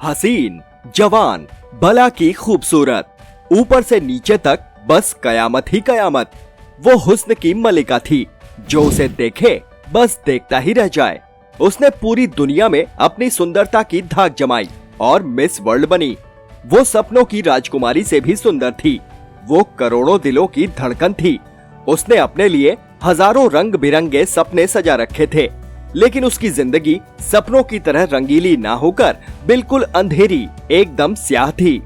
हसीन, जवान, भला की खूबसूरत, ऊपर से नीचे तक बस कयामत ही कयामत। वो हुस्न की मलिका थी, जो उसे देखे बस देखता ही रह जाए। उसने पूरी दुनिया में अपनी सुंदरता की धाक जमाई और मिस वर्ल्ड बनी। वो सपनों की राजकुमारी से भी सुंदर थी। वो करोड़ों दिलों की धड़कन थी। उसने अपने लिए हजारों रंग बिरंगे सपने सजा रखे थे, लेकिन उसकी जिंदगी सपनों की तरह रंगीली ना होकर बिल्कुल अंधेरी, एकदम स्याह थी।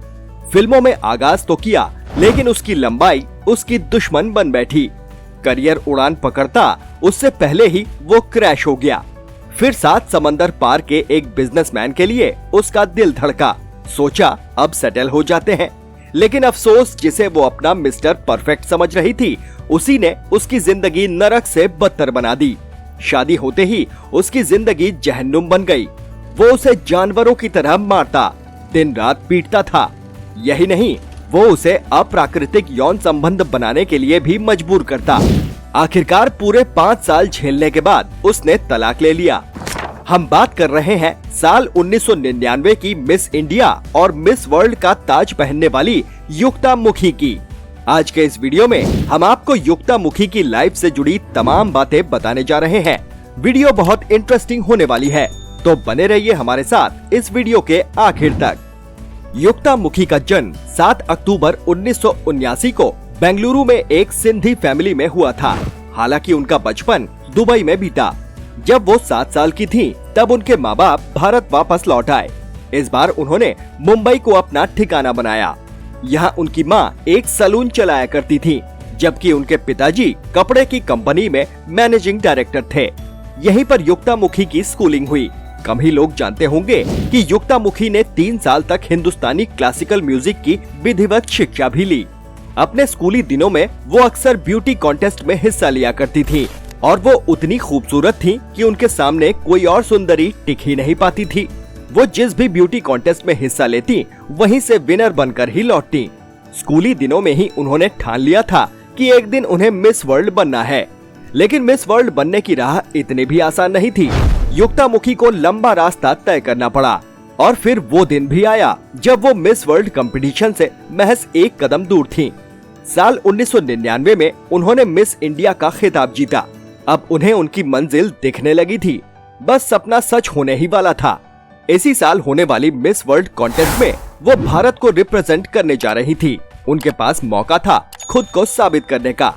फिल्मों में आगाज तो किया, लेकिन उसकी लंबाई उसकी दुश्मन बन बैठी। करियर उड़ान पकड़ता उससे पहले ही वो क्रैश हो गया। फिर 7 समंदर पार के एक बिजनेसमैन के लिए उसका दिल धड़का। सोचा अब सेटल हो जाते हैं, लेकिन अफसोस जिसे वो अपना मिस्टर परफेक्ट समझ रही थी, उसी ने उसकी जिंदगी नरक से बदतर बना दी। शादी होते ही उसकी जिंदगी जहन्नुम बन गई। वो उसे जानवरों की तरह मारता, दिन रात पीटता था। यही नहीं, वो उसे अप्राकृतिक यौन संबंध बनाने के लिए भी मजबूर करता। आखिरकार पूरे 5 साल झेलने के बाद उसने तलाक ले लिया। हम बात कर रहे हैं साल 1999 की मिस इंडिया और मिस वर्ल्ड का ताज पहनने वाली युक्ता मुखी की। आज के इस वीडियो में हम आपको युक्ता मुखी की लाइफ से जुड़ी तमाम बातें बताने जा रहे हैं। वीडियो बहुत इंटरेस्टिंग होने वाली है, तो बने रहिए हमारे साथ इस वीडियो के आखिर तक। युक्ता मुखी का जन्म 7 अक्टूबर 1979 को बेंगलुरु में एक सिंधी फैमिली में हुआ था। हालांकि उनका बचपन दुबई में बीता। जब वो 7 साल की थीं, तब उनके माँ बाप भारत वापस लौट आए। इस बार उन्होंने मुंबई को अपना ठिकाना बनाया। यहाँ उनकी माँ एक सैलून चलाया करती थी, जबकि उनके पिताजी कपड़े की कंपनी में मैनेजिंग डायरेक्टर थे। यहीं पर युक्ता मुखी की स्कूलिंग हुई। कम ही लोग जानते होंगे कि युक्ता मुखी ने 3 साल तक हिंदुस्तानी क्लासिकल म्यूजिक की विधिवत शिक्षा भी ली। अपने स्कूली दिनों में वो अक्सर ब्यूटी कॉन्टेस्ट में हिस्सा लिया करती थी, और वो उतनी खूबसूरत थी कि उनके सामने कोई और सुंदरी टिक ही नहीं पाती थी। वो जिस भी ब्यूटी कॉन्टेस्ट में हिस्सा लेती, वहीं से विनर बनकर ही लौटती। स्कूली दिनों में ही उन्होंने ठान लिया था कि एक दिन उन्हें मिस वर्ल्ड बनना है। लेकिन मिस वर्ल्ड बनने की राह इतनी भी आसान नहीं थी। युक्ता मुखी को लंबा रास्ता तय करना पड़ा, और फिर वो दिन भी आया जब वो मिस वर्ल्ड कंपटीशन से महज एक कदम दूर थीं। साल 1999 में उन्होंने मिस इंडिया का खिताब जीता। अब उन्हें उनकी मंजिल दिखने लगी थी। बस सपना सच होने ही वाला था। इसी साल होने वाली मिस वर्ल्ड कॉन्टेस्ट में वो भारत को रिप्रेजेंट करने जा रही थी। उनके पास मौका था खुद को साबित करने का।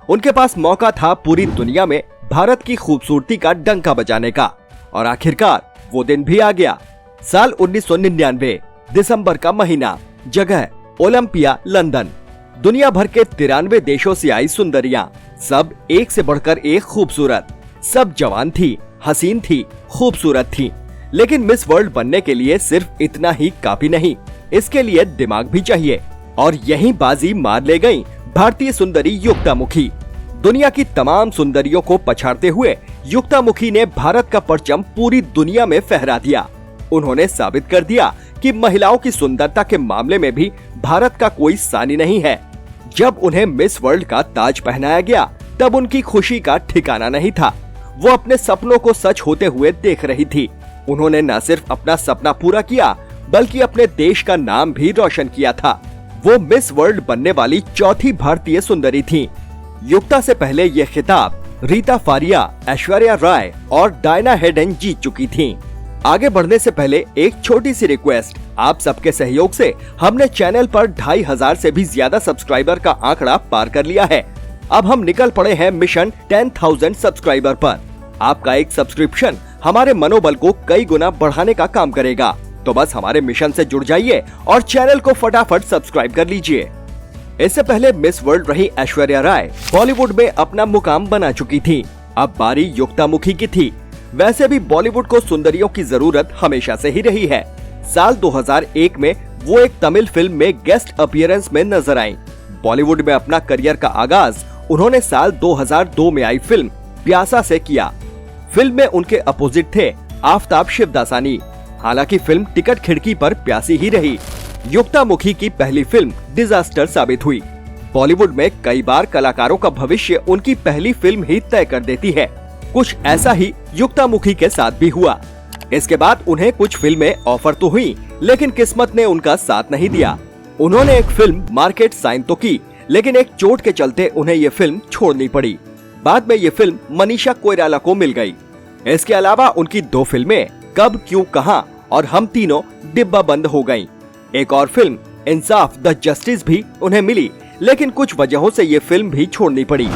उनके पास मौका था पूरी दुनिया में भारत की खूबसूरती का डंका बजाने का। और आखिरकार वो दिन भी आ गया। साल 1999 दिसंबर का महीना, जगह ओलंपिया लंदन। दुनिया भर के 93 देशों से आई सुंदरियां, सब एक से बढ़कर एक खूबसूरत। सब जवान थी, हसीन थी, खूबसूरत थी। लेकिन मिस वर्ल्ड बनने के लिए सिर्फ इतना ही काफी नहीं, इसके लिए दिमाग भी चाहिए। और यही बाजी मार ले गयी भारतीय सुंदरी युक्ता मुखी। दुनिया की तमाम सुंदरियों को पछाड़ते हुए युक्ता मुखी ने भारत का परचम पूरी दुनिया में फहरा दिया। उन्होंने साबित कर दिया कि महिलाओं की सुंदरता के मामले में भी भारत का कोई सानी नहीं है। जब उन्हें मिस वर्ल्ड का ताज पहनाया गया, तब उनकी खुशी का ठिकाना नहीं था। वो अपने सपनों को सच होते हुए देख रही थी। उन्होंने न सिर्फ अपना सपना पूरा किया, बल्कि अपने देश का नाम भी रोशन किया था। वो मिस वर्ल्ड बनने वाली चौथी भारतीय सुंदरी थीं। युक्ता से पहले ये खिताब रीता फारिया, ऐश्वर्या राय और डायना हेडन जीत चुकी थीं। आगे बढ़ने से पहले एक छोटी सी रिक्वेस्ट, आप सबके सहयोग से हमने चैनल पर 2500 से भी ज्यादा सब्सक्राइबर का आंकड़ा पार कर लिया है। अब हम निकल पड़े हैं मिशन 10,000 सब्सक्राइबर पर। आपका एक सब्सक्रिप्शन हमारे मनोबल को कई गुना बढ़ाने का काम करेगा। तो बस हमारे मिशन से जुड़ जाइए और चैनल को फटाफट सब्सक्राइब कर लीजिए। इससे पहले मिस वर्ल्ड रही ऐश्वर्या राय बॉलीवुड में अपना मुकाम बना चुकी थी। अब बारी युक्ता मुखी की थी। वैसे भी बॉलीवुड को सुंदरियों की जरूरत हमेशा से ही रही है। साल 2001 में वो एक तमिल फिल्म में गेस्ट अपीयरेंस में नजर आईं। बॉलीवुड में अपना करियर का आगाज उन्होंने साल 2002 में आई फिल्म प्यासा से किया। फिल्म में उनके अपोजिट थे आफताब शिवदासानी। हालांकि फिल्म टिकट खिड़की पर प्यासी ही रही। युक्ता मुखी की पहली फिल्म डिजास्टर साबित हुई। बॉलीवुड में कई बार कलाकारों का भविष्य उनकी पहली फिल्म ही तय कर देती है। कुछ ऐसा ही युक्ता मुखी के साथ भी हुआ। इसके बाद उन्हें कुछ फिल्में ऑफर तो हुई, लेकिन किस्मत ने उनका साथ नहीं दिया। उन्होंने एक फिल्म मार्केट साइन तो की, लेकिन एक चोट के चलते उन्हें ये फिल्म छोड़नी पड़ी। बाद में ये फिल्म मनीषा कोइराला को मिल गई। इसके अलावा उनकी 2 फिल्में कब क्यों कहां और हम तीनों डिब्बा बंद हो गईं। एक और फिल्म इंसाफ द जस्टिस भी उन्हें मिली, लेकिन कुछ वजहों से ये फिल्म भी छोड़नी पड़ी।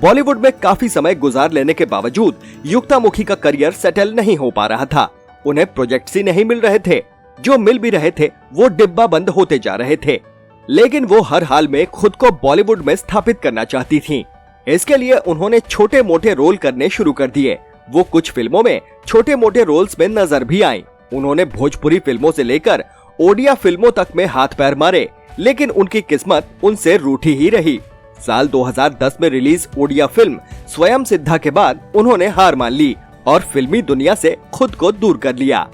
बॉलीवुड में काफी समय गुजार लेने के बावजूद युक्तामुखी का करियर सेटल नहीं हो पा रहा था। उन्हें प्रोजेक्ट्स ही नहीं मिल रहे थे, जो मिल भी रहे थे वो डिब्बा बंद होते जा रहे थे। लेकिन वो हर हाल में खुद को बॉलीवुड में स्थापित करना चाहती थीं। इसके लिए उन्होंने छोटे मोटे रोल करने शुरू कर दिए। वो कुछ फिल्मों में छोटे मोटे रोल्स में नजर भी आईं। उन्होंने भोजपुरी फिल्मों से लेकर ओडिया फिल्मों तक में हाथ पैर मारे, लेकिन उनकी किस्मत उनसे रूठी ही रही। साल 2010 में रिलीज ओडिया फिल्म स्वयं सिद्धा के बाद उन्होंने हार मान ली और फिल्मी दुनिया से खुद को दूर कर लिया।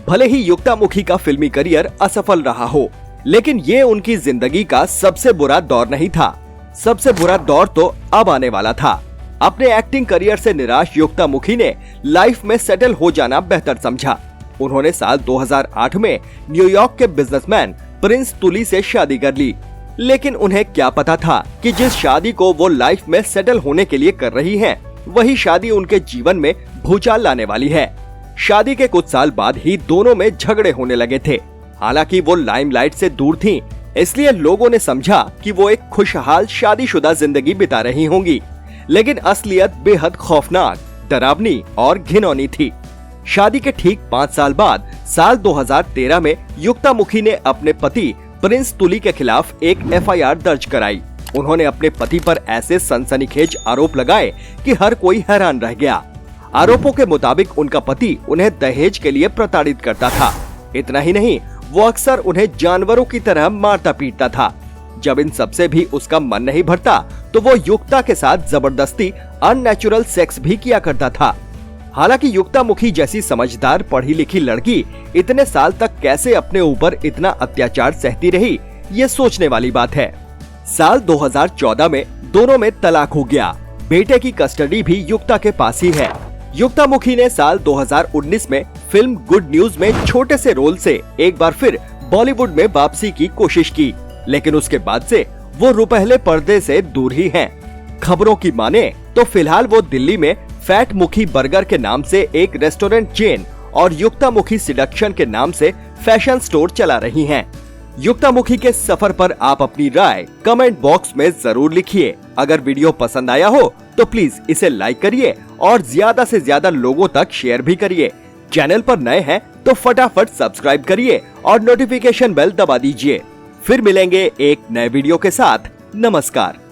भले ही युक्तामुखी का फिल्मी करियर असफल रहा हो, लेकिन ये उनकी जिंदगी का सबसे बुरा दौर नहीं था। सबसे बुरा दौर तो अब आने वाला था। अपने एक्टिंग करियर से निराश युक्तामुखी ने लाइफ में सेटल हो जाना बेहतर समझा। उन्होंने साल 2008 में न्यूयॉर्क के बिजनेसमैन प्रिंस तुली से शादी कर ली। लेकिन उन्हें क्या पता था कि जिस शादी को वो लाइफ में सेटल होने के लिए कर रही हैं, वही शादी उनके जीवन में भूचाल लाने वाली है। शादी के कुछ साल बाद ही दोनों में झगड़े होने लगे थे। हालांकि वो लाइमलाइट से दूर थीं, इसलिए लोगों ने समझा कि वो एक खुशहाल शादीशुदा जिंदगी बिता रही होंगी, लेकिन असलियत बेहद खौफनाक, डरावनी और घिनौनी थी। शादी के ठीक 5 साल बाद साल 2013 में युक्तामुखी ने अपने पति प्रिंस तुली के खिलाफ एक FIR दर्ज कराई। उन्होंने अपने पति पर ऐसे सनसनीखेज आरोप लगाए कि हर कोई हैरान रह गया। आरोपों के मुताबिक उनका पति उन्हें दहेज के लिए प्रताड़ित करता था। इतना ही नहीं, वो अक्सर उन्हें जानवरों की तरह मारता पीटता था। जब इन सब से भी उसका मन नहीं भरता, तो वो युक्ता के साथ जबरदस्ती अननेचुरल सेक्स भी किया करता था। हालांकि युक्तामुखी जैसी समझदार पढ़ी लिखी लड़की इतने साल तक कैसे अपने ऊपर इतना अत्याचार सहती रही, ये सोचने वाली बात है। साल 2014 में दोनों में तलाक हो गया। बेटे की कस्टडी भी युक्ता के पास ही है। युक्तामुखी ने साल 2019 में फिल्म गुड न्यूज में छोटे से रोल से एक बार फिर बॉलीवुड में वापसी की कोशिश की, लेकिन उसके बाद से वो रुपहले पर्दे से दूर ही हैं। खबरों की माने तो फिलहाल वो दिल्ली में फैट मुखी बर्गर के नाम से एक रेस्टोरेंट चेन और युक्तामुखी सिडक्शन के नाम से फैशन स्टोर चला रही हैं। युक्तामुखी के सफर पर आप अपनी राय कमेंट बॉक्स में जरूर लिखिए। अगर वीडियो पसंद आया हो तो प्लीज इसे लाइक करिए और ज्यादा से ज्यादा लोगों तक शेयर भी करिए। चैनल पर नए हैं तो फटाफट सब्सक्राइब करिए और नोटिफिकेशन बेल दबा दीजिए। फिर मिलेंगे एक नए वीडियो के साथ। नमस्कार।